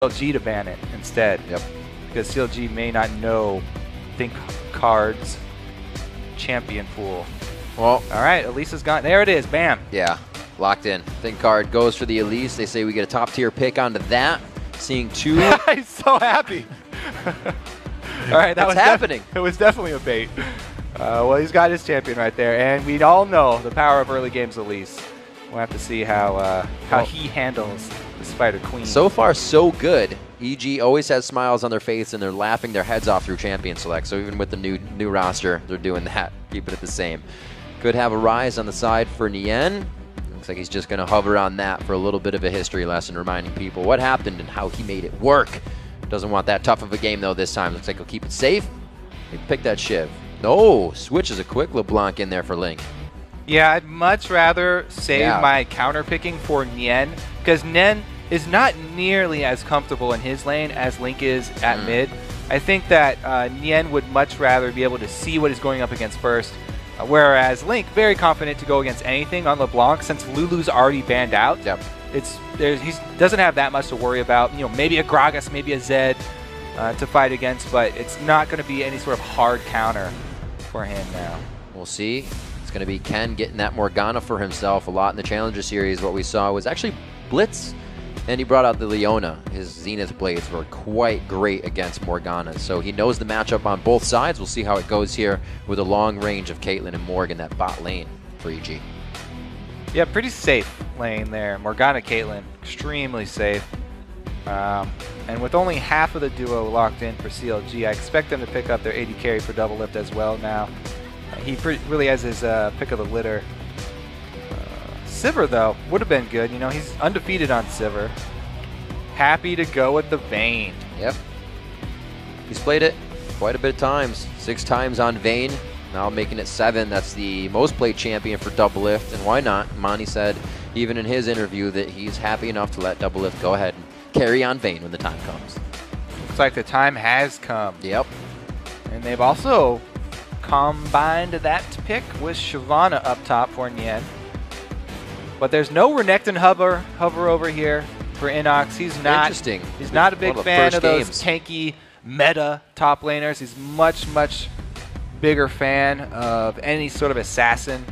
CLG to ban it instead. Yep. Because CLG may not know Think Card's champion pool. Well, all right, Elisa's gone. There it is. Bam. Yeah, locked in. Think Card goes for the Elise. They say we get a top tier pick onto that. Seeing two. He's so happy. All right, that was happening. It was definitely a bait. Well, he's got his champion right there, and we all know the power of early games Elise. We'll have to see how he handles the Spider Queen. So far, so good. EG always has smiles on their face, and they're laughing their heads off through Champion Select. So even with the new roster, they're doing that, keeping it the same. Could have a rise on the side for Nien. Looks like he's just going to hover on that for a little bit of a history lesson, reminding people what happened and how he made it work. Doesn't want that tough of a game, though, this time. Looks like he'll keep it safe. He picked that Shiv. No, switches a quick LeBlanc in there for Link. Yeah, I'd much rather save my counter picking for Nien, because Nien is not nearly as comfortable in his lane as Link is at mid. I think that Nien would much rather be able to see what he's going up against first, whereas Link, very confident to go against anything on LeBlanc since Lulu's already banned out. Yep. He doesn't have that much to worry about. You know, maybe a Gragas, maybe a Zed to fight against, but it's not going to be any sort of hard counter for him now. We'll see. It's going to be Ken getting that Morgana for himself a lot in the Challenger Series. What we saw was actually Blitz, and he brought out the Leona. His Zenith Blades were quite great against Morgana, so he knows the matchup on both sides. We'll see how it goes here with a long range of Caitlyn and Morgan, that bot lane for EG. Yeah, pretty safe lane there. Morgana, Caitlyn, extremely safe. And with only half of the duo locked in for CLG, I expect them to pick up their AD carry for double lift as well now. He really has his pick of the litter. Sivir, though, would have been good. You know, he's undefeated on Sivir. Happy to go with the Vayne. Yep. He's played it quite a bit of times. 6 times on Vayne. Now making it 7. That's the most played champion for double lift. And why not? Monty said, even in his interview, that he's happy enough to let double lift go ahead and carry on Vayne when the time comes. Looks like the time has come. Yep. And they've also combined that pick with Shyvana up top for Nien. But there's no Renekton hover over here for Inox. He's not a big fan of those tanky meta top laners. He's much bigger fan of any sort of assassin.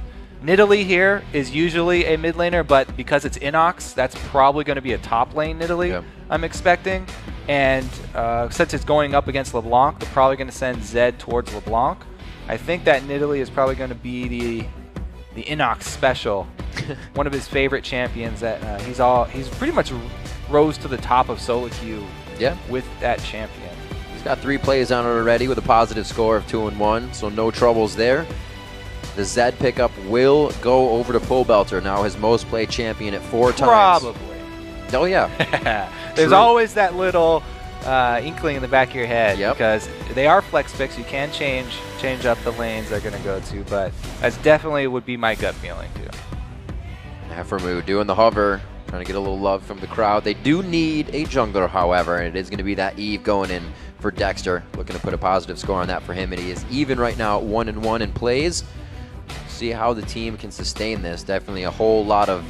Nidalee here is usually a mid laner, but because it's Inox, that's probably going to be a top lane Nidalee, I'm expecting. And since it's going up against LeBlanc, they're probably going to send Zed towards LeBlanc. I think that Nidalee is probably going to be the Inox special, one of his favorite champions. That he's pretty much rose to the top of solo queue with that champion. He's got 3 plays on it already with a positive score of 2-1, so no troubles there. The Zed pickup will go over to Pole Belter, now his most played champion at 4 times. Probably. Oh yeah. There's always that little inkling in the back of your head, because they are flex picks. You can change up the lanes they're going to go to, but that's definitely would be my gut feeling too. Nefermu doing the hover, trying to get a little love from the crowd. They do need a jungler, however, and it is going to be that Eve going in for Dexter. Looking to put a positive score on that for him, and he is even right now at 1-1 in plays. See how the team can sustain this. Definitely a whole lot of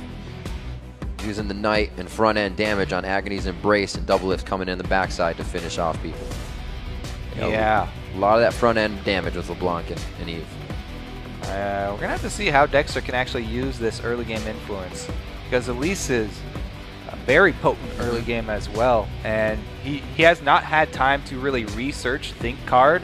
using the Knight and front end damage on Agony's Embrace, and double lift coming in the backside to finish off people. You know, a lot of that front end damage with LeBlanc and Eve. We're going to have to see how Dexter can actually use this early game influence, because Elise is a very potent early game as well, and he has not had time to really research Think Card.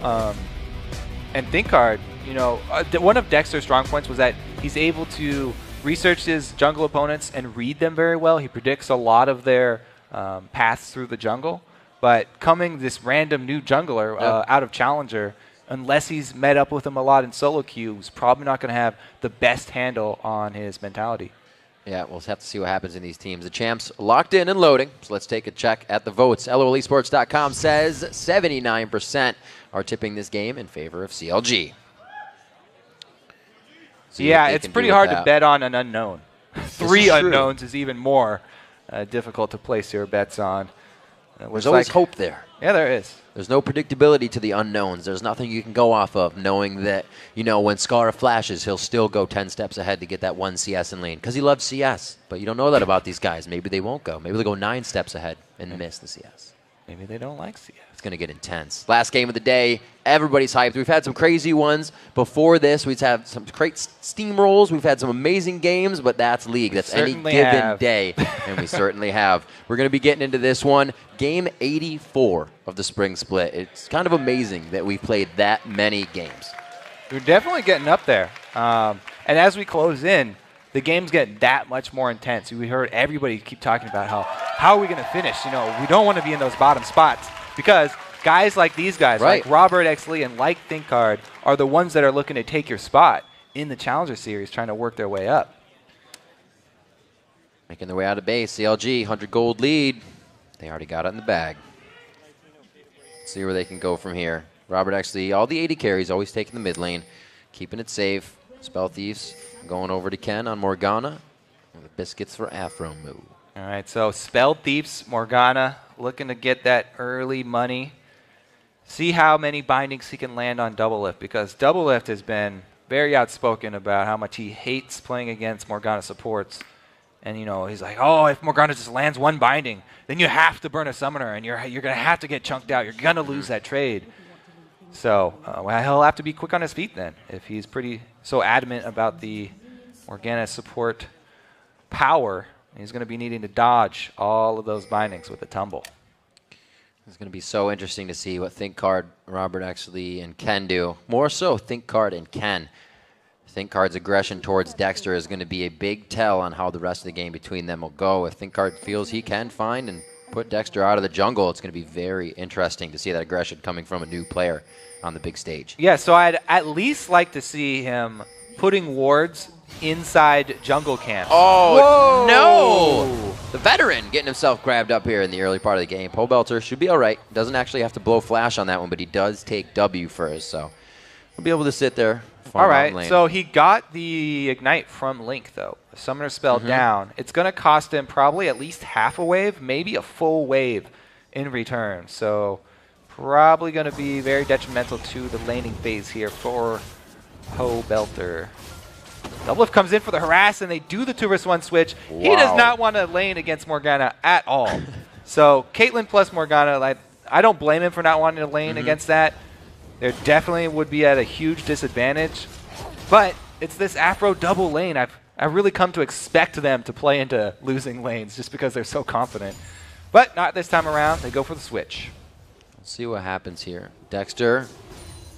And Think Card, you know, one of Dexter's strong points was that he's able to research his jungle opponents and read them very well. He predicts a lot of their paths through the jungle. But coming this random new jungler out of Challenger, unless he's met up with him a lot in solo queue, he's probably not going to have the best handle on his mentality. Yeah, we'll have to see what happens in these teams. The champs locked in and loading, so let's take a check at the votes. LOLesports.com says 79% are tipping this game in favor of CLG. Yeah, it's pretty hard to bet on an unknown. 3 unknowns is even more difficult to place your bets on. There's always hope there. Yeah, there is. There's no predictability to the unknowns. There's nothing you can go off of knowing that, you know, when Scara flashes, he'll still go 10 steps ahead to get that one CS in lane because he loves CS. But you don't know that about these guys. Maybe they won't go. Maybe they'll go 9 steps ahead and miss the CS. Maybe they don't like CS. It's going to get intense. Last game of the day, everybody's hyped. We've had some crazy ones before this. We've had some great steamrolls. We've had some amazing games, but that's League. That's any given day, and we certainly have. We're going to be getting into this one. Game 84 of the Spring Split. It's kind of amazing that we've played that many games. We're definitely getting up there. And as we close in, the games get that much more intense. We heard everybody keep talking about how are we going to finish? You know, we don't want to be in those bottom spots because guys like these guys, like Robert X. Lee and like ThinkCard, are the ones that are looking to take your spot in the Challenger Series, trying to work their way up. Making their way out of base. CLG, 100 gold lead. They already got it in the bag. Let's see where they can go from here. Robert X. Lee, all the AD carries, always taking the mid lane, keeping it safe. Spell Thieves going over to Ken on Morgana. And the biscuits for Afro Moo. All right, so Spell Thieves, Morgana, looking to get that early money. See how many bindings he can land on Double Lift, because Double Lift has been very outspoken about how much he hates playing against Morgana supports. And, you know, he's like, oh, if Morgana just lands one binding, then you have to burn a summoner, and you're going to have to get chunked out. You're going to lose that trade. So well, he'll have to be quick on his feet then if he's so adamant about the Morgana support power. He's going to be needing to dodge all of those bindings with a tumble. It's going to be so interesting to see what ThinkCard, Robert X. Lee, and Ken do. More so ThinkCard and Ken. ThinkCard's aggression towards Dexter is going to be a big tell on how the rest of the game between them will go. If ThinkCard feels he can find and put Dexter out of the jungle, it's going to be very interesting to see that aggression coming from a new player on the big stage. Yeah, so I'd at least like to see him putting wards inside jungle camps. Oh, no! The veteran getting himself grabbed up here in the early part of the game. Pobelter should be all right. Doesn't actually have to blow flash on that one, but he does take W first, so we'll be able to sit there. All right, so he got the Ignite from Link, though. The Summoner spell down. It's going to cost him probably at least half a wave, maybe a full wave in return. So probably going to be very detrimental to the laning phase here for Pobelter. Double Lift comes in for the harass, and they do the 2-1 switch. Wow. He does not want to lane against Morgana at all. So Caitlyn plus Morgana, like, I don't blame him for not wanting to lane against that. There definitely would be at a huge disadvantage. But it's this Afro double lane. I've really come to expect them to play into losing lanes just because they're so confident. But not this time around. They go for the switch. Let's see what happens here. Dexter,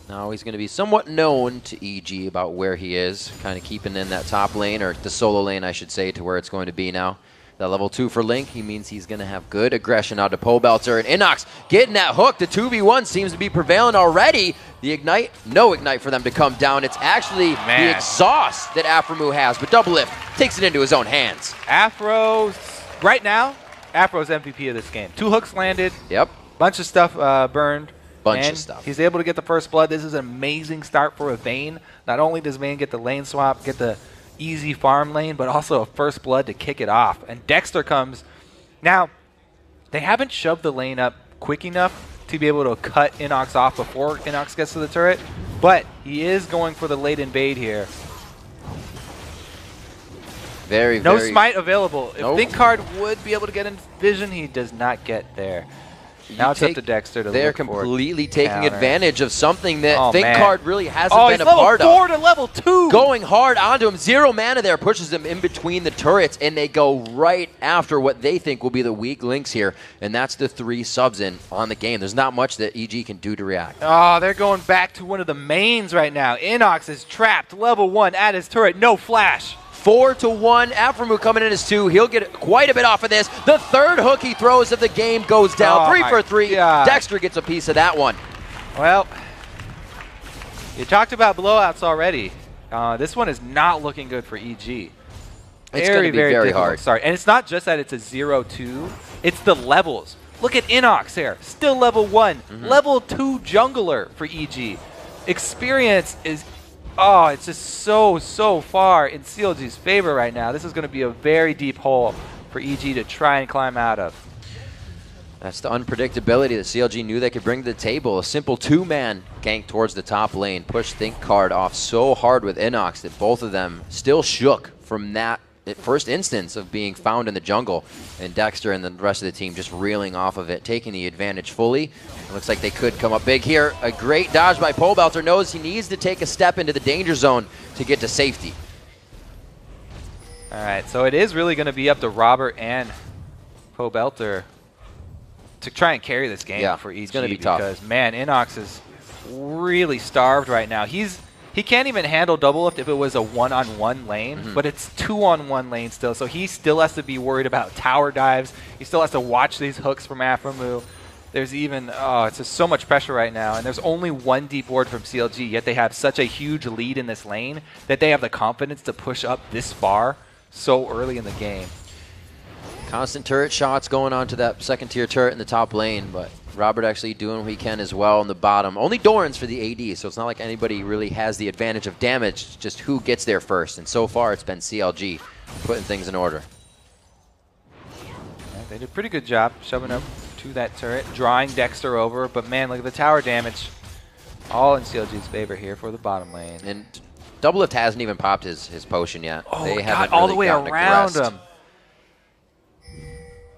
now he's going to be somewhat known to EG about where he is, kind of keeping in that top lane, or the solo lane, I should say, to where it's going to be now. That level 2 for Link, he means he's going to have good aggression out of Pobelter. And Inox getting that hook. The 2v1 seems to be prevailing already. The Ignite, no Ignite for them to come down. It's actually the exhaust that Afromoo has, but Double Lift takes it into his own hands. Right now, Afro's MVP of this game. 2 hooks landed. Yep. Bunch of stuff burned. Bunch of stuff. He's able to get the first blood. This is an amazing start for a Vayne. Not only does Vayne get the lane swap, get the easy farm lane, but also a first blood to kick it off. And Dexter comes. Now, they haven't shoved the lane up quick enough to be able to cut Inox off before Inox gets to the turret, but he is going for the late invade here. No smite available. If ThinkCard would be able to get in vision, he does not get there. Now it's up to Dexter to look for They're completely taking counter. advantage of something that ThinkCard really hasn't been a part of. Level 4 to level 2. Going hard onto him. 0 mana there pushes him in between the turrets, and they go right after what they think will be the weak links here, and that's the 3 subs in on the game. There's not much that EG can do to react. Oh, they're going back to one of the mains right now. Inox is trapped, level 1 at his turret, no flash. 4-1. Afromoo coming in as 2. He'll get quite a bit off of this. The 3rd hook he throws of the game goes down. 3 for 3. God. Dexter gets a piece of that one. Well, you talked about blowouts already. This one is not looking good for EG. It's going to be very hard. Sorry, and it's not just that it's a 0-2. It's the levels. Look at Inox here. Still level 1. Level 2 jungler for EG. Experience is... Oh, it's just so far in CLG's favor right now. This is going to be a very deep hole for EG to try and climb out of. That's the unpredictability that CLG knew they could bring to the table. A simple two-man gank towards the top lane. Push ThinkCard off so hard with Inox that both of them still shook from that first instance of being found in the jungle. And Dexter and the rest of the team just reeling off of it, taking the advantage fully. It looks like they could come up big here. A great dodge by Pobelter. Knows he needs to take a step into the danger zone to get to safety. All right, so it is really going to be up to Robert and Pobelter to try and carry this game for EG. It's going to be because, tough. Man, Inox is really starved right now. He can't even handle double lift if it was a one-on-one lane, but it's two-on-one lane still, so he still has to be worried about tower dives. He still has to watch these hooks from Aframu. There's even, it's just so much pressure right now, and there's only one deep ward from CLG, yet they have such a huge lead in this lane that they have the confidence to push up this far so early in the game. Constant turret shots going on to that second-tier turret in the top lane, but Robert actually doing what he can as well in the bottom. Only Doran's for the AD, so it's not like anybody really has the advantage of damage. It's just who gets there first, and so far it's been CLG putting things in order. Yeah, they did a pretty good job shoving up to that turret, drawing Dexter over, but man, look at the tower damage. All in CLG's favor here for the bottom lane. And Double Lift hasn't even popped his potion yet. Oh, they got haven't all really the way gotten around aggressed. him.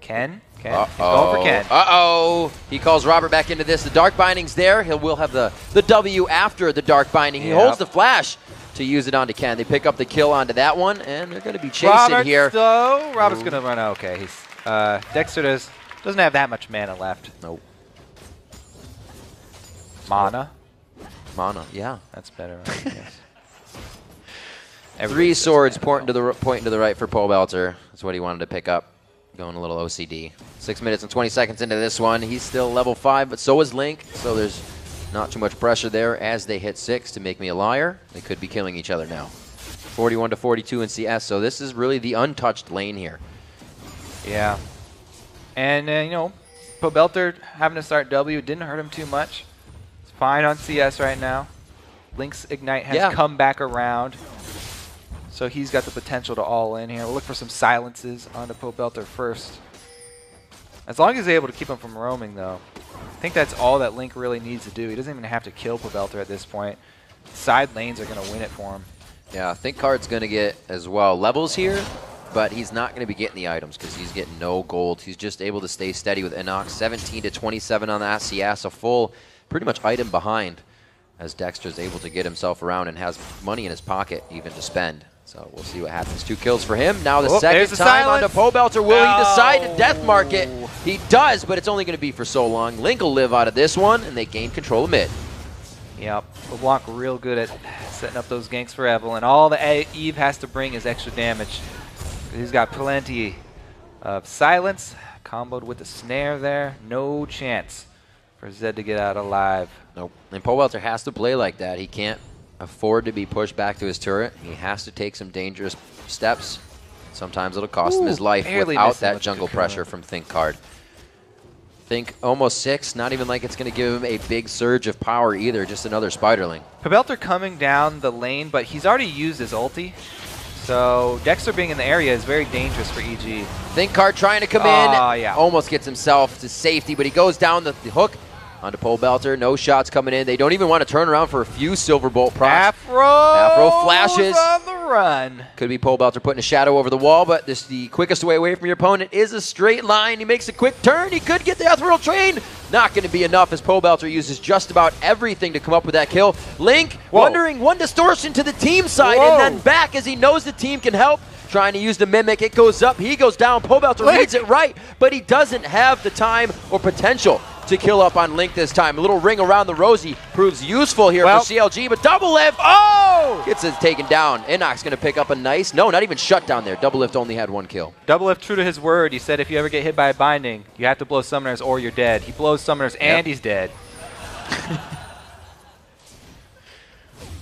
Ken? He's going for Ken. Uh-oh. He calls Robert back into this. The Dark Binding's there. Will have the W after the Dark Binding. He holds the flash to use it onto Ken. They pick up the kill onto that one, and they're going to be chasing here. Robert's going to run. Okay, he's Dexter doesn't have that much mana left. Nope. Mana? Mana, yeah. That's better. Three swords pointing to the right for Pobelter. That's what he wanted to pick up. Going a little OCD. 6 minutes and 20 seconds into this one. He's still level 5, but so is Link. So there's not too much pressure there as they hit 6 to make me a liar. They could be killing each other now. 41 to 42 in CS. So this is really the untouched lane here. Yeah. And, you know, Pobelter having to start W didn't hurt him too much. It's fine on CS right now. Link's Ignite has come back around. So he's got the potential to all in here. We'll look for some silences onto Pobelter first. As long as he's able to keep him from roaming, though. I think that's all that Link really needs to do. He doesn't even have to kill Pobelter at this point. Side lanes are going to win it for him. Yeah, I think Card's going to get, as well, levels here, but he's not going to be getting the items because he's getting no gold. He's just able to stay steady with Inox. 17 to 27 on the CS, a full, pretty much item behind, as Dexter's able to get himself around and has money in his pocket even to spend. So we'll see what happens. 2 kills for him. Now the second time onto Pobelter. Will he decide to death mark it? He does, but it's only going to be for so long. Link will live out of this one, and they gain control of mid. Yep. LeBlanc real good at setting up those ganks for Evelyn. All the Eve has to bring is extra damage. He's got plenty of silence. Comboed with the snare there. No chance for Zed to get out alive. Nope. And Pobelter has to play like that. He can't afford to be pushed back to his turret. He has to take some dangerous steps. Sometimes it'll cost him his life without that jungle pressure from ThinkCard. Think almost 6, not even like it's going to give him a big surge of power either, just another Spiderling. Pobelter coming down the lane, but he's already used his ulti. So Dexter being in the area is very dangerous for EG. ThinkCard trying to come in, almost gets himself to safety, but he goes down the hook. Onto Pobelter, no shots coming in. They don't even want to turn around for a few Silver Bolt procs. Afro flashes. On the run. Could be Pobelter putting a shadow over the wall, but the quickest way away from your opponent is a straight line. He makes a quick turn. He could get the Ethereal Train. Not going to be enough as Pobelter uses just about everything to come up with that kill. Link wondering one distortion to the team side and then back as he knows the team can help. Trying to use the Mimic. It goes up. He goes down. Pobelter reads it right, but he doesn't have the time or potential to kill up on Link this time. A little ring around the rosy proves useful here for CLG, but Double Lift, gets it taken down. Inox going to pick up a nice, not even shut down there. Double Lift only had 1 kill. Double Lift, true to his word, he said if you ever get hit by a binding, you have to blow summoners or you're dead. He blows summoners and he's dead.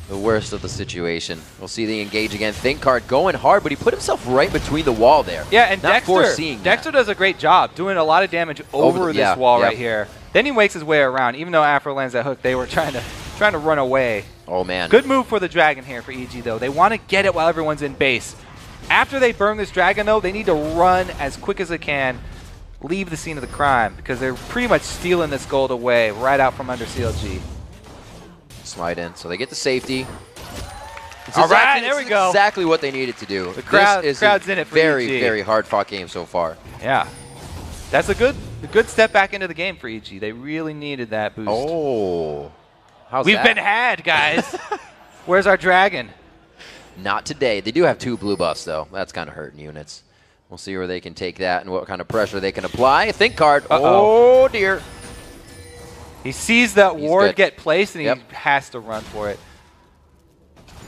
The worst of the situation. We'll see the engage again. ThinkCard going hard, but he put himself right between the wall there. Yeah, and Dexter does a great job doing a lot of damage over this wall right here. Then he makes his way around. Even though Afro lands that hook, they were trying to run away. Oh, man. Good move for the Dragon here for EG, though. They want to get it while everyone's in base. After they burn this Dragon, though, they need to run as quick as they can leave the scene of the crime because they're pretty much stealing this gold away right out from under CLG. Slide in, so they get the safety. All right, there we go. Exactly what they needed to do. The crowd's is in it for very, EG. very hard-fought game so far. Yeah, that's a good step back into the game for EG. They really needed that boost. Oh, how's We've that? been had, guys. Where's our dragon? Not today. They do have 2 blue buffs, though. That's kind of hurting units. We'll see where they can take that and what kind of pressure they can apply. Think card. Uh-oh. Oh, dear. He sees that ward good. get placed, and Yep. he has to run for it.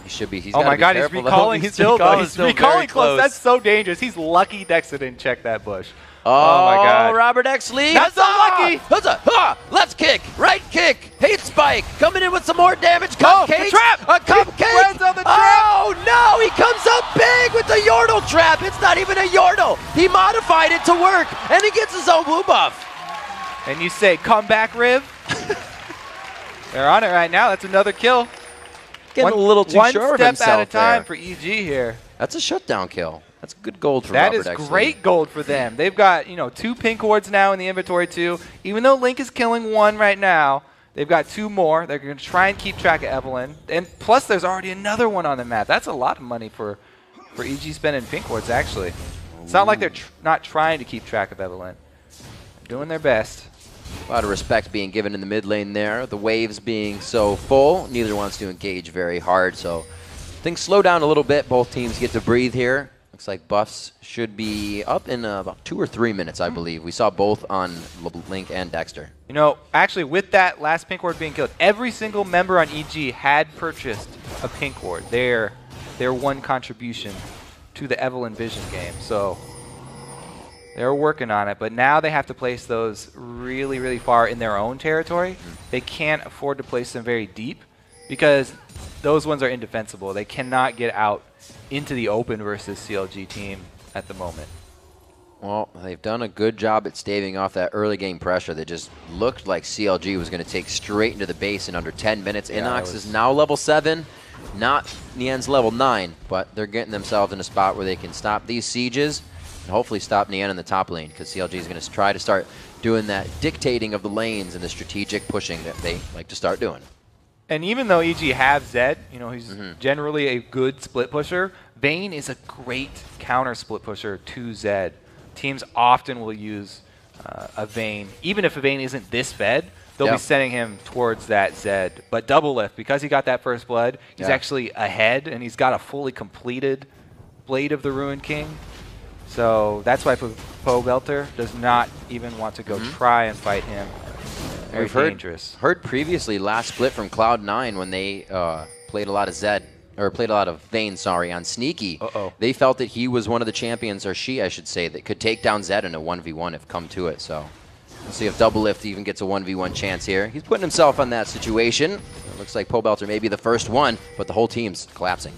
He should be. He's Oh my God, he's careful, though. recalling still, though. He's still recalling very close. close. That's so dangerous. He's lucky Dexter didn't check that bush. Oh, my God. Robert X. Lee. Not so lucky. Huzzah, ha, left kick, right kick, hate spike, coming in with some more damage. Oh, the Cupcake, trap. a cupcake. Runs on the trap. Oh no, he comes up big with the Yordle trap. It's not even a Yordle. He modified it to work, and he gets his own blue buff. And you say, come back, Riv. They're on it right now. That's another kill. Getting a little too sure of One himself step at a time there. for EG here. That's a shutdown kill. That's good gold for That Robert is X. Lee. great gold for them. They've got 2 pink wards now in the inventory too. Even though Link is killing 1 right now, they've got 2 more. They're going to try and keep track of Evelyn. And plus, there's already another one on the map. That's a lot of money for EG spending pink wards, actually. It's not like they're not trying to keep track of Evelyn. They're doing their best. A lot of respect being given in the mid lane there. The waves being so full, neither wants to engage very hard. So things slow down a little bit. Both teams get to breathe here. Looks like buffs should be up in about 2 or 3 minutes, I believe. We saw both on Link and Dexter. Actually, with that last pink ward being killed, every single member on EG had purchased a pink ward. Their one contribution to the Evelyn Vision game. So they're working on it, but now they have to place those really, really far in their own territory. They can't afford to place them very deep because those ones are indefensible. They cannot get out into the open versus CLG team at the moment. Well, they've done a good job at staving off that early game pressure that just looked like CLG was going to take straight into the base in under 10 minutes. Yeah, Inox is now level 7, not Nien's level 9, but they're getting themselves in a spot where they can stop these sieges and hopefully stop Nien in the top lane, because CLG is going to try to start doing that dictating of the lanes and the strategic pushing that they like to start doing. And even though EG have Zed, he's generally a good split pusher, Vayne is a great counter split pusher to Zed. Teams often will use a Vayne. Even if a Vayne isn't this fed, they'll be sending him towards that Zed. But double lift, because he got that first blood, he's actually ahead, and he's got a fully completed Blade of the Ruined King. So that's why Pobelter does not even want to go try and fight him. Very dangerous. Heard previously last split from Cloud9 when they played a lot of Zed, or played a lot of Vayne, sorry, on Sneaky. They felt that he was one of the champions, or she, I should say, that could take down Zed in a 1v1 if come to it. So we'll see if Double Lift even gets a 1v1 chance here. He's putting himself on that situation. It looks like Pobelter may be the first one, but the whole team's collapsing.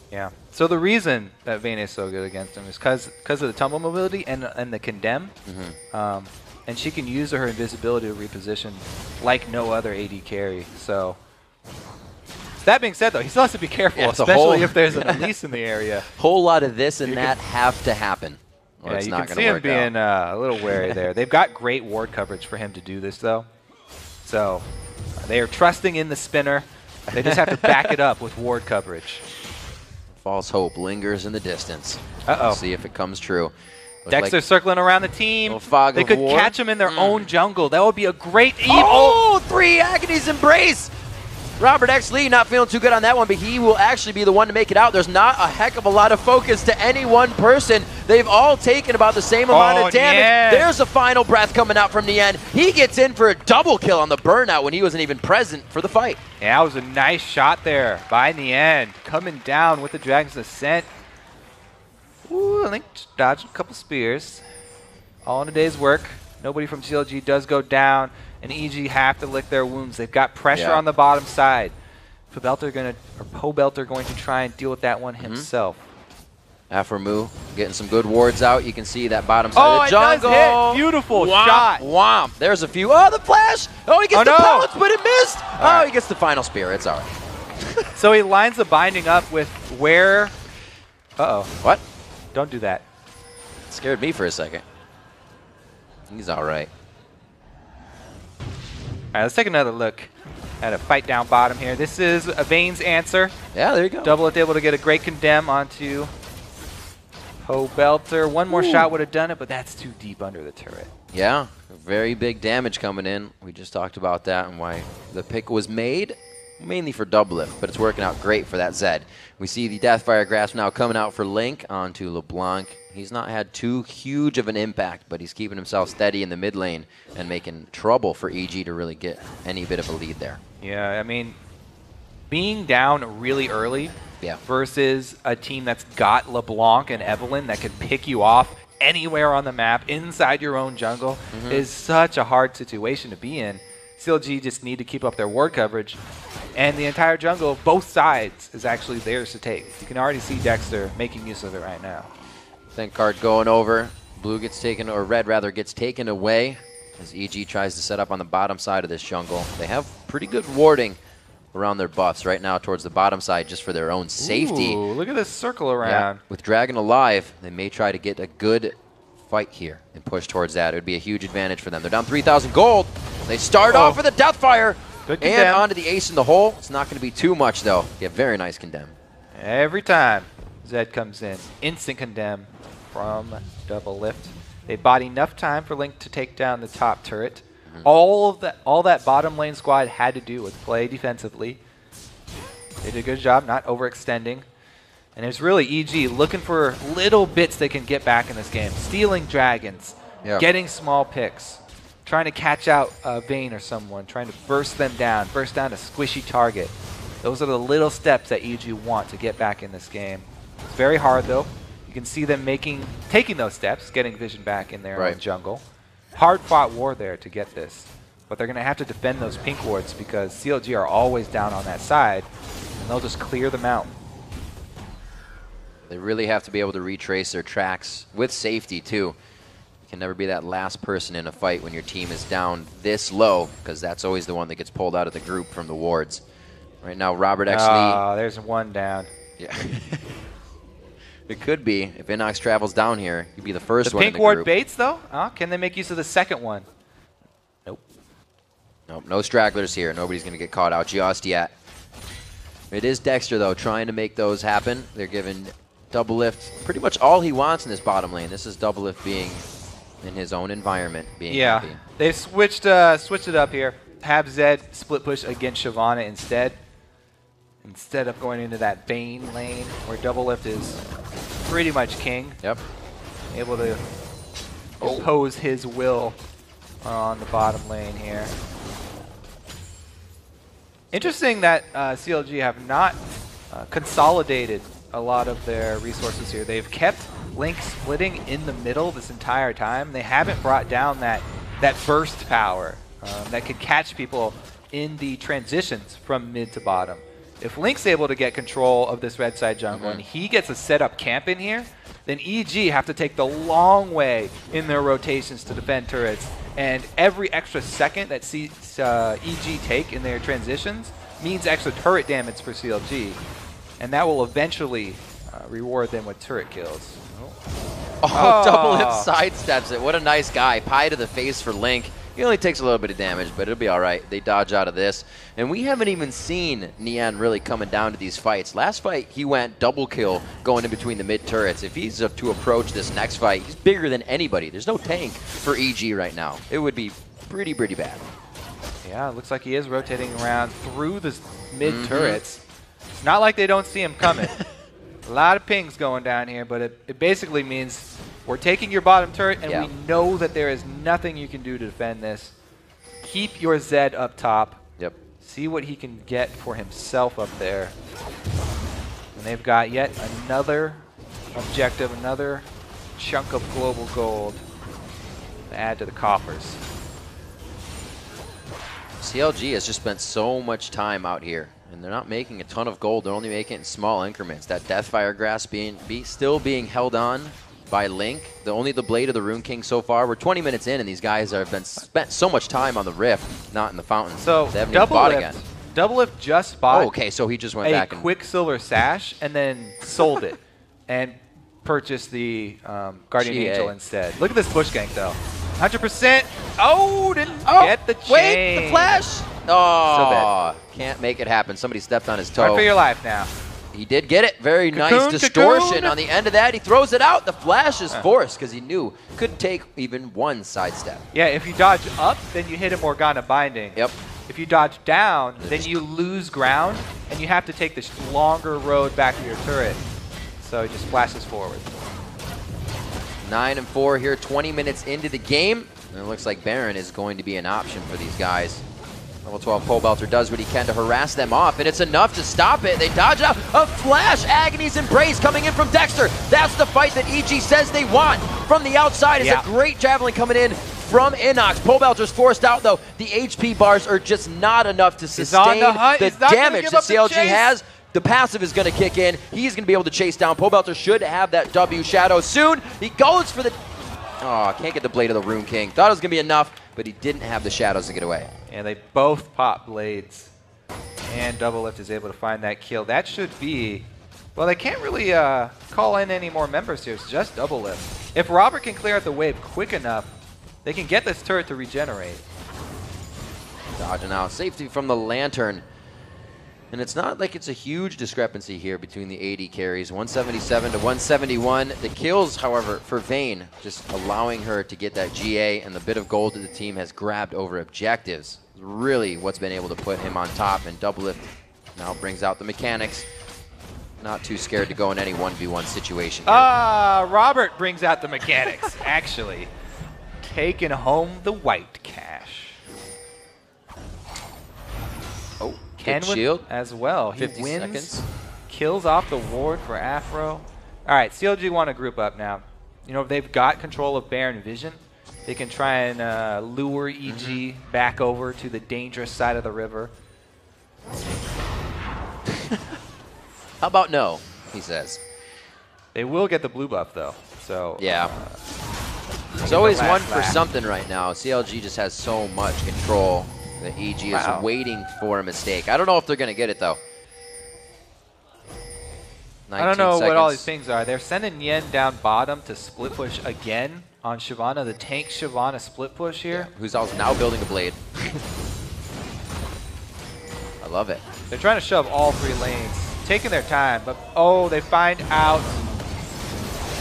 Yeah. So the reason that Vayne is so good against him is because of the tumble mobility and the condemn. And she can use her invisibility to reposition like no other AD carry. So that being said, though, he still has to be careful, especially if there's an Elise in the area. Whole lot of this and that have to happen. Yeah, you can see him being a little wary there. They've got great ward coverage for him to do this, though. So they are trusting in the spinner. They just have to back it up with ward coverage. False hope lingers in the distance. Let's see if it comes true. Dexter circling around the team. Fog they of could war. catch him in their own jungle. That would be a great evil. Oh, 3 Agony's Embrace. Robert X. Lee not feeling too good on that one, but he will actually be the one to make it out. There's not a heck of a lot of focus to any one person. They've all taken about the same amount of damage. Nien. There's a final breath coming out from Nien. He gets in for a double kill on the burnout when he wasn't even present for the fight. Yeah, it was a nice shot there by Nien. Coming down with the Dragon's Ascent. Ooh, I think dodged a couple spears. All in a day's work. Nobody from CLG does go down, and EG have to lick their wounds. They've got pressure on the bottom side. Pobelter going to try and deal with that one himself. Aframu getting some good wards out. You can see that bottom side of the jungle. Does hit. Beautiful shot. Womp. There's a few. Oh, the flash. Oh, he gets the pellets, but it missed. He gets the final spear. It's all right. So he lines the binding up with where... What? Don't do that. Scared me for a second. He's all right. All right, let's take another look at a fight down bottom here. This is a Vayne's answer. Yeah, there you go. Doublelift able to get a great condemn onto Belter. One more shot would have done it, but that's too deep under the turret. Yeah, very big damage coming in. We just talked about that and why the pick was made, mainly for Doublelift, but it's working out great for that Zed. We see the Deathfire Grasp now coming out for Link onto LeBlanc. He's not had too huge of an impact, but he's keeping himself steady in the mid lane and making trouble for EG to really get any bit of a lead there. Yeah, I mean, being down really early versus a team that's got LeBlanc and Evelyn that can pick you off anywhere on the map inside your own jungle is such a hard situation to be in. CLG just need to keep up their ward coverage, and the entire jungle, both sides, is actually theirs to take. You can already see Dexter making use of it right now. Think card going over. Blue gets taken, or red rather, gets taken away as EG tries to set up on the bottom side of this jungle. They have pretty good warding around their buffs right now towards the bottom side just for their own safety. Ooh, look at this circle around. Yeah. With Dragon alive, they may try to get a good fight here and push towards that. It would be a huge advantage for them. They're down 3,000 gold. They start off with a Deathfire and onto the ace in the hole. It's not going to be too much, though. Yeah, very nice condemn. Every time Zed comes in, instant condemn from Doublelift. They bought enough time for Link to take down the top turret. All that bottom lane squad had to do was play defensively. They did a good job not overextending. And it's really EG looking for little bits they can get back in this game. Stealing dragons, getting small picks, trying to catch out Vayne or someone, trying to burst them down, burst down a squishy target. Those are the little steps that EG want to get back in this game. It's very hard, though. You can see them taking those steps, getting vision back in their own jungle. Hard-fought war there to get this. But they're going to have to defend those pink wards because CLG are always down on that side, and they'll just clear them out. They really have to be able to retrace their tracks with safety, too. You can never be that last person in a fight when your team is down this low, because that's always the one that gets pulled out of the group from the wards. Right now, Robert actually... Oh, there's one down. Yeah. It could be. If Inox travels down here, he'd be the first one in the group. Pink ward baits, though? Can they make use of the second one? Nope. Nope, no stragglers here. Nobody's going to get caught out just yet. It is Dexter, though, trying to make those happen. They're giving Doublelift pretty much all he wants in this bottom lane. This is Doublelift being in his own environment, being happy. They've switched it up here. Have Zed split push against Shyvana instead of going into that Vayne lane where Doublelift is pretty much king. Yep. Able to impose his will on the bottom lane here. Interesting that CLG have not consolidated a lot of their resources here. They've kept Link splitting in the middle this entire time. They haven't brought down that burst power that could catch people in the transitions from mid to bottom. If Link's able to get control of this red side jungle and he gets a set up camp in here, then EG have to take the long way in their rotations to defend turrets. And every extra second that EG take in their transitions means extra turret damage for CLG. And that will eventually reward them with turret kills. Doublelift sidesteps it. What a nice guy. Pie to the face for Link. He only takes a little bit of damage, but it'll be all right. They dodge out of this. And we haven't even seen Nian really coming down to these fights. Last fight, he went double kill going in between the mid turrets. If he's to approach this next fight, he's bigger than anybody. There's no tank for EG right now. It would be pretty bad. Yeah, it looks like he is rotating around through the mid turrets. It's not like they don't see him coming. A lot of pings going down here, but it basically means we're taking your bottom turret, and we know that there is nothing you can do to defend this. Keep your Zed up top. Yep. See what he can get for himself up there. And they've got yet another objective, another chunk of global gold to add to the coffers. CLG has just spent so much time out here, and they're not making a ton of gold. They're only making it in small increments. That Deathfire Grasp still being held on by Link. Only the Blade of the Rune King so far. We're 20 minutes in, and these guys have spent so much time on the Rift, not in the Fountain. So they haven't even bought again. Doublelift just bought okay, so he just went back and Quicksilver Sash and then sold it and purchased the Guardian Angel instead. Look at this bush gank, though. 100%. Oh, didn't get the chain. Wait, the flash. Oh, can't make it happen. Somebody stepped on his toe. Run for your life now. He did get it. Very nice distortion on the end of that. He throws it out. The flash is forced because he knew couldn't take even one sidestep. Yeah, if you dodge up, then you hit a Morgana binding. Yep. If you dodge down, then you lose ground, and you have to take this longer road back to your turret. So he just flashes forward. 9 and 4 here, 20 minutes into the game. And it looks like Baron is going to be an option for these guys. Level 12 Pole Belter does what he can to harass them off, and it's enough to stop it. They dodge out. A flash, Agony's Embrace coming in from Dexter. That's the fight that EG says they want. From the outside is a great javelin coming in from Inox. Pole Belter's forced out, though. The HP bars are just not enough to sustain the damage that CLG has. The passive is going to kick in. He's going to be able to chase down. Pole Belter should have that W shadow soon. He goes for the... Oh, can't get the Blade of the Rune King. Thought it was going to be enough, but he didn't have the shadows to get away. And they both pop blades. And Doublelift is able to find that kill. That should be... Well, they can't really call in any more members here. It's just Doublelift. If Robert can clear out the wave quick enough, they can get this turret to regenerate. Dodging out. Safety from the Lantern. And it's not like it's a huge discrepancy here between the AD carries, 177 to 171. The kills, however, for Vayne, just allowing her to get that GA and the bit of gold that the team has grabbed over objectives. Really what's been able to put him on top, and Doublelift now brings out the mechanics. Not too scared to go in any 1v1 situation here. Robert brings out the mechanics, actually. Taking home the white cash. Oh. Kenwood shield as well. He 50 wins, seconds. Kills off the ward for Afro. All right, CLG want to group up now. You know, they've got control of Baron Vision. They can try and lure EG back over to the dangerous side of the river. How about no, he says. They will get the blue buff, though. So yeah. There's always one for something right now. CLG just has so much control. The EG is waiting for a mistake. I don't know if they're going to get it, though. I don't know what all these things are. They're sending Yen down bottom to split push again on Shyvana. The tank Shyvana split push here. Yeah, who's also now building a blade. I love it. They're trying to shove all three lanes. Taking their time, but they find out.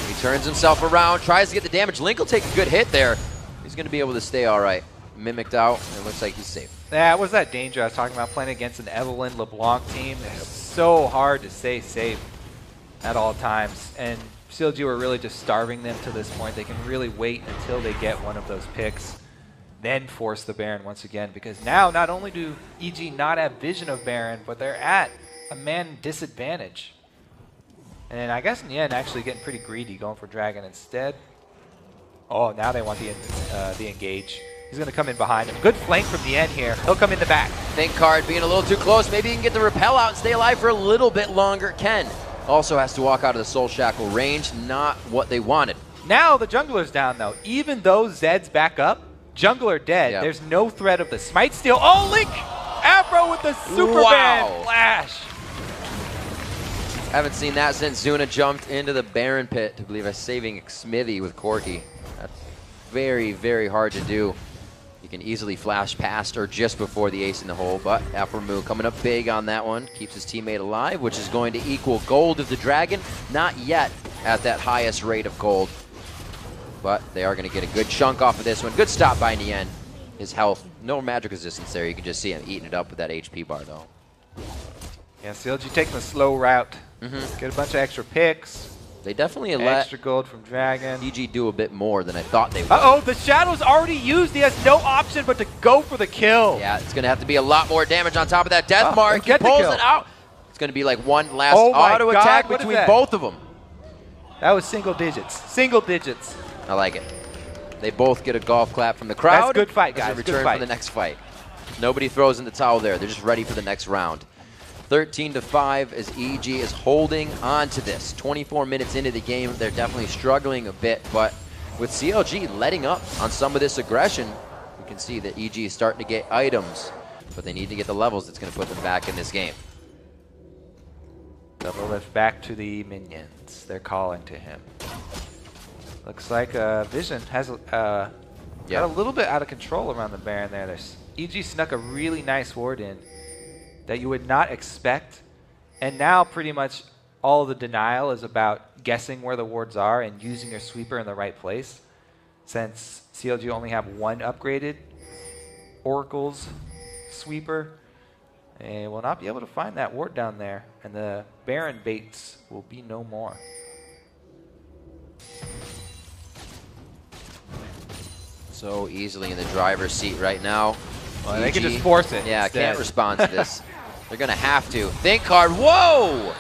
He turns himself around, tries to get the damage. Link will take a good hit there. He's going to be able to stay all right. Mimicked out, and it looks like he's safe. That was that danger I was talking about, playing against an Evelyn LeBlanc team. It's so hard to stay safe at all times, and CLG were really just starving them to this point. They can really wait until they get one of those picks, then force the Baron once again, because now not only do EG not have vision of Baron, but they're at a man disadvantage. And I guess Nien actually getting pretty greedy, going for Dragon instead. Oh, now they want the engage. He's going to come in behind him. Good flank from the end here. He'll come in the back. Think card being a little too close. Maybe he can get the repel out and stay alive for a little bit longer. Ken also has to walk out of the Soul Shackle range. Not what they wanted. Now the jungler's down, though. Even though Zed's back up, jungler dead. Yep. There's no threat of the smite steal. Oh, Link! Afro with the Superman flash. Haven't seen that since Zuna jumped into the Baron pit to believe I'm saving Smithy with Corki. That's very, very hard to do. You can easily flash past or just before the ace in the hole, but Afro coming up big on that one. Keeps his teammate alive, which is going to equal gold of the Dragon. Not yet at that highest rate of gold, but they are going to get a good chunk off of this one. Good stop by Nien. His health, no magic resistance there. You can just see him eating it up with that HP bar, though. Yeah, CLG taking the slow route. Get a bunch of extra picks. They definitely let extra gold from Dragon. EG do a bit more than I thought they would. Uh-oh, the Shadow's already used. He has no option but to go for the kill. Yeah, it's going to have to be a lot more damage on top of that death mark. He pulls it out. It's going to be like one last auto attack between both of them. That was single digits. Single digits. I like it. They both get a golf clap from the crowd. That's a good fight, guys. Return for the next fight. Nobody throws in the towel there. They're just ready for the next round. 13-5 as EG is holding on to this. 24 minutes into the game, they're definitely struggling a bit, but with CLG letting up on some of this aggression, you can see that EG is starting to get items, but they need to get the levels that's going to put them back in this game. Doublelift back to the minions. They're calling to him. Looks like Vision has Yep. Got a little bit out of control around the Baron there. EG snuck a really nice ward in that you would not expect. And now pretty much all the denial is about guessing where the wards are and using your sweeper in the right place. Since CLG only have one upgraded Oracle's sweeper, and will not be able to find that ward down there. And the Baron baits will be no more. So easily in the driver's seat right now. Well, they can just force it. Yeah, instead. can't respond to this. They're going to have to. Think Card, whoa!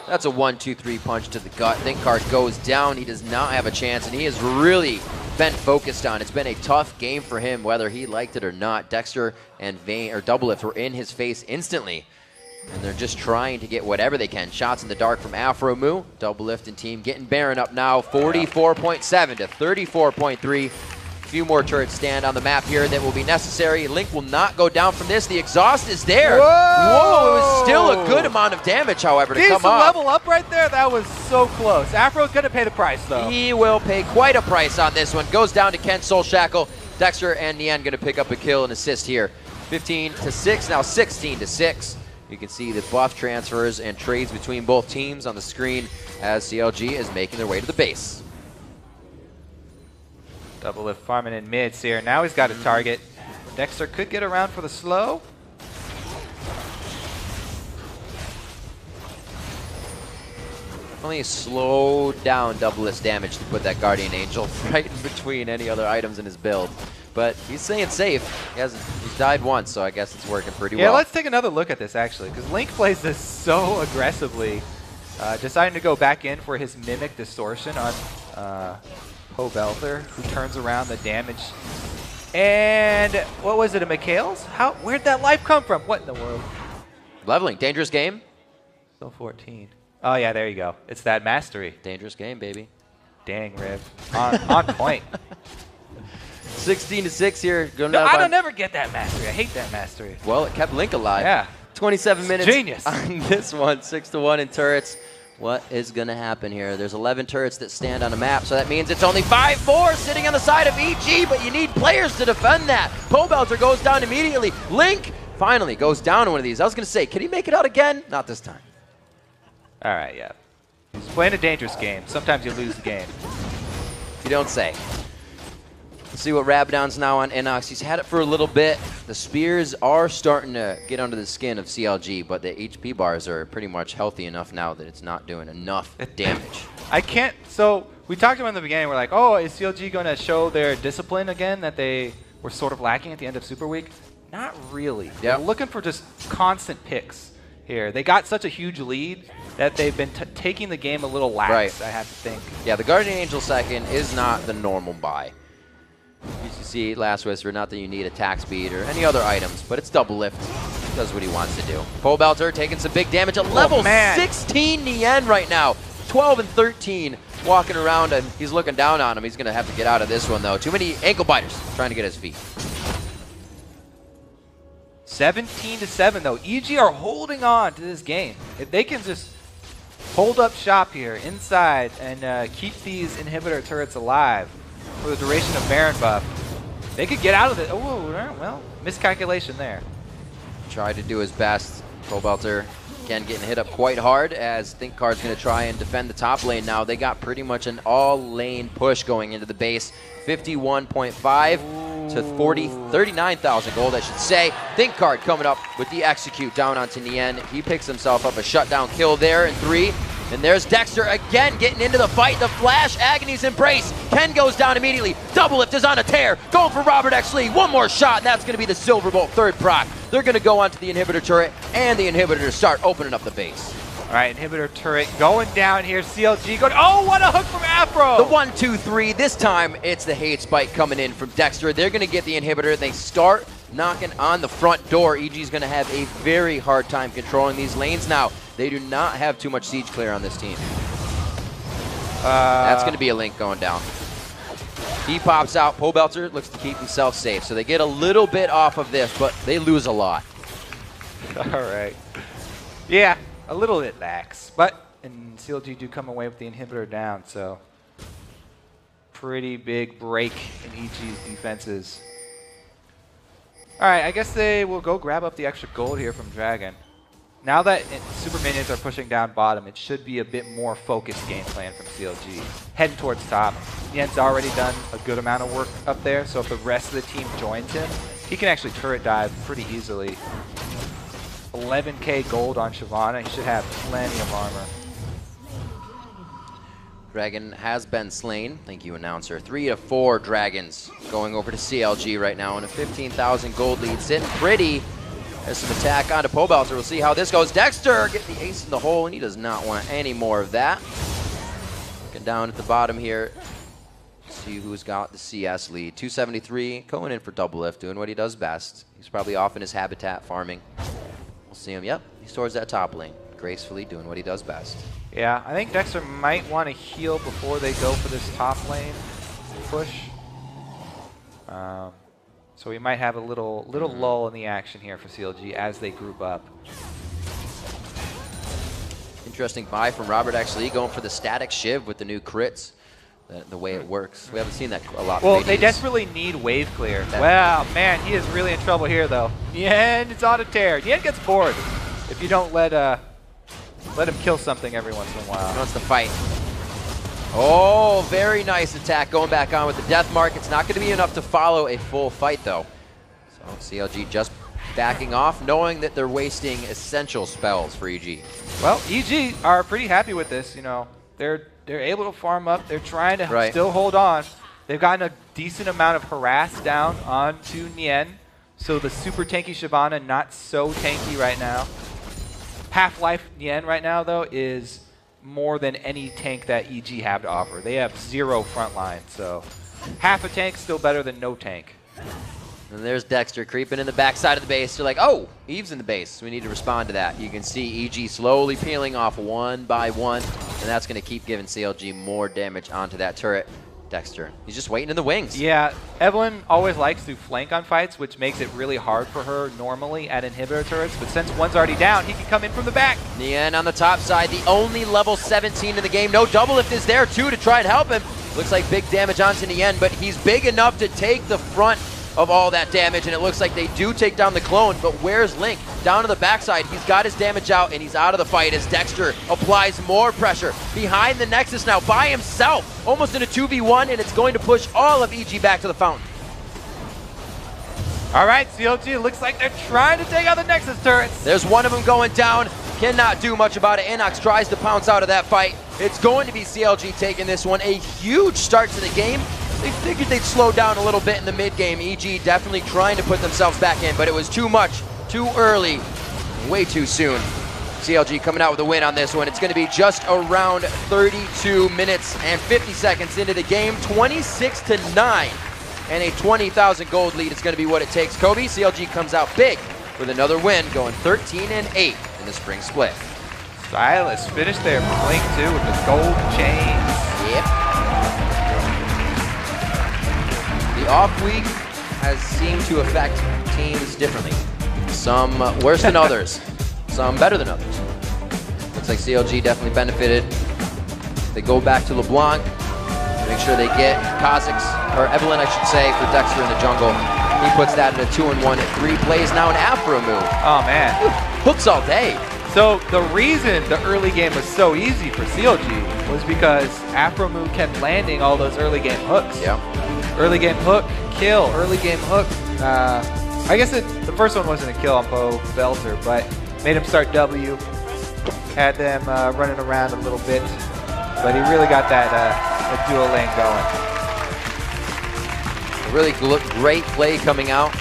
That's a 1-2-3 punch to the gut. Think Card goes down. He does not have a chance, and he has really been focused on. It's been a tough game for him, whether he liked it or not. Dexter and Vayne, or Doublelift, were in his face instantly, and they're just trying to get whatever they can. Shots in the dark from Afro Moo. Doublelift and team getting Baron up now, 44.7 to 34.3. Few more turrets stand on the map here that will be necessary. Link will not go down from this. The exhaust is there. Whoa! It was still a good amount of damage, however, to come up. Level up right there. That was so close. Afro's going to pay the price, though. He will pay quite a price on this one. Goes down to Ken Soul Shackle. Dexter and Nien going to pick up a kill and assist here. 15-6, now 16-6. You can see the buff transfers and trades between both teams on the screen as CLG is making their way to the base. Doublelift farming in mids here. Now he's got a target. Dexter could get around for the slow. Only slow down Doublelift's damage to put that Guardian Angel right in between any other items in his build. But he's staying safe. He's died once, so I guess it's working pretty well. Yeah, let's take another look at this, actually, because Link plays this so aggressively. Deciding to go back in for his Mimic Distortion on Belter, who turns around the damage. And what was it, a Mikhail's? Where'd that life come from? What in the world? Leveling, dangerous game. So 14. Oh yeah, there you go. It's that mastery. Dangerous game, baby. Dang, Riv. On point. 16-6 here. No, I don't never get that mastery. I hate that mastery. Well, it kept Link alive. Yeah. 27 minutes Genius. on this one. 6-1 in turrets. What is going to happen here? There's 11 turrets that stand on a map, so that means it's only 5 more sitting on the side of EG, but you need players to defend that. Pobelter goes down immediately. Link finally goes down to one of these. I was going to say, can he make it out again? Not this time. All right, yeah. He's playing a dangerous game. Sometimes you lose the game. You don't say. Let's see what Rabadon's now on Inox. He's had it for a little bit. The spears are starting to get under the skin of CLG, but the HP bars are pretty much healthy enough now that it's not doing enough damage. I can't. So we talked about in the beginning. We're like, oh, is CLG going to show their discipline again that they were sort of lacking at the end of Super Week? Not really. Yep. They're looking for just constant picks here. They got such a huge lead that they've been taking the game a little lax, right. I have to think. Yeah, the Guardian Angel second is not the normal buy. You see Last Whisper, not that you need attack speed or any other items, but it's Doublelift. Does what he wants to do. Pobelter taking some big damage at level 16 Nien right now. 12 and 13 walking around, and he's looking down on him. He's going to have to get out of this one, though. Too many ankle biters trying to get his feet. 17-7, though. EG are holding on to this game. If they can just hold up shop here inside and keep these inhibitor turrets alive for the duration of Baron buff, they could get out of it. Oh, well, miscalculation there. Tried to do his best. Pobelter, again, getting hit up quite hard as ThinkCard's going to try and defend the top lane now. They got pretty much an all-lane push going into the base. 51.5 to 39,000 gold, I should say. ThinkCard coming up with the execute down onto Nien. He picks himself up a shutdown kill there in 3. And there's Dexter again getting into the fight. The flash, Agony's embrace. Ken goes down immediately. Doublelift is on a tear. Going for Robert X. Lee. One more shot, and that's going to be the Silver Bolt third proc. They're going to go onto the inhibitor turret, and the inhibitor to start opening up the base. All right, inhibitor turret going down here. CLG going. Oh, what a hook from Afro! The 1-2-3. This time, it's the hate spike coming in from Dexter. They're going to get the inhibitor. They start knocking on the front door. EG's going to have a very hard time controlling these lanes now. They do not have too much siege clear on this team. That's going to be a Link going down. He pops out. Pobelter looks to keep himself safe. So they get a little bit off of this, but they lose a lot. All right. Yeah, a little bit lax. But and CLG do come away with the inhibitor down, so pretty big break in EG's defenses. All right, I guess they will go grab up the extra gold here from Dragon. Now that super minions are pushing down bottom, it should be a bit more focused game plan from CLG. Heading towards top. Nien's already done a good amount of work up there, so if the rest of the team joins him, he can actually turret dive pretty easily. 11k gold on Shyvana. He should have plenty of armor. Dragon has been slain. Thank you, announcer. 3 of 4 dragons going over to CLG right now in a 15,000 gold lead. Sitting pretty. There's some attack onto Pobelter. We'll see how this goes. Dexter getting the ace in the hole, and he does not want any more of that. Looking down at the bottom here. See who's got the CS lead. 273 going in for double lift, doing what he does best. He's probably off in his habitat farming. We'll see him. Yep, he's towards that top lane. Gracefully doing what he does best. Yeah, I think Dexter might want to heal before they go for this top lane push. So we might have a little lull in the action here for CLG as they group up. Interesting buy from Robert, actually, going for the static shiv with the new crits. The way it works. We haven't seen that a lot. Well, they desperately need wave clear. Wow, man, he is really in trouble here, though. Nien is on a tear. Nien gets bored if you don't let him kill something every once in a while. He wants to fight. Oh, very nice attack going back on with the death mark. It's not going to be enough to follow a full fight, though. So CLG just backing off, knowing that they're wasting essential spells for EG. Well, EG are pretty happy with this. You know, they're able to farm up. They're trying to still hold on. They've gotten a decent amount of harass down onto Nien. So the super tanky Shyvana, not so tanky right now. Half-life Nien right now, though, is more than any tank that EG have to offer. They have 0 frontline, so half a tank still better than no tank. And there's Dexter creeping in the backside of the base. They're like, oh, Eve's in the base. We need to respond to that. You can see EG slowly peeling off one by one, and that's going to keep giving CLG more damage onto that turret. Dexter, he's just waiting in the wings. Yeah, Evelyn always likes to flank on fights, which makes it really hard for her normally at inhibitor turrets, but since one's already down, he can come in from the back. Nien on the top side, the only level 17 in the game. No double lift is there, too, to try and help him. Looks like big damage onto Nien, but he's big enough to take the front of all that damage, and it looks like they do take down the clone, but where's Link? Down to the backside, he's got his damage out, and he's out of the fight as Dexter applies more pressure. Behind the Nexus now, by himself, almost in a 2v1, and it's going to push all of EG back to the fountain. All right, CLG, looks like they're trying to take out the Nexus turrets. There's one of them going down. Cannot do much about it. Inox tries to pounce out of that fight. It's going to be CLG taking this one. A huge start to the game. They figured they'd slow down a little bit in the mid-game. EG definitely trying to put themselves back in, but it was too much, too early, way too soon. CLG coming out with a win on this one. It's going to be just around 32 minutes and 50 seconds into the game, 26-9, and a 20,000 gold lead is going to be what it takes. Kobe, CLG comes out big with another win, going 13-8 in the spring split. Silas finished there for Blink 2 with the gold chains. Yep. The off week has seemed to affect teams differently. Some worse than others, some better than others. Looks like CLG definitely benefited. They go back to LeBlanc, make sure they get Kha'Zix, or Evelyn I should say, for Dexter in the jungle. He puts that in a 2-1 at 3, plays now an Afro move. Oh man. Hooks all day. So the reason the early game was so easy for CLG was because Afro move kept landing all those early game hooks. Yeah. Early game hook, kill, early game hook. I guess the first one wasn't a kill on Pobelter, but made him start W. Had them running around a little bit, but he really got that dual lane going. A really great play coming out,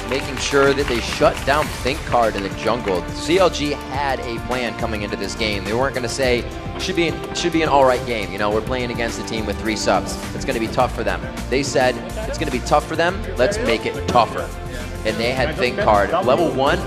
making sure that they shut down Thinkcard in the jungle. CLG had a plan coming into this game. They weren't going to say, should be an all right game. You know, we're playing against a team with 3 subs. It's going to be tough for them. They said, it's going to be tough for them. Let's make it tougher. And they had Thinkcard level 1.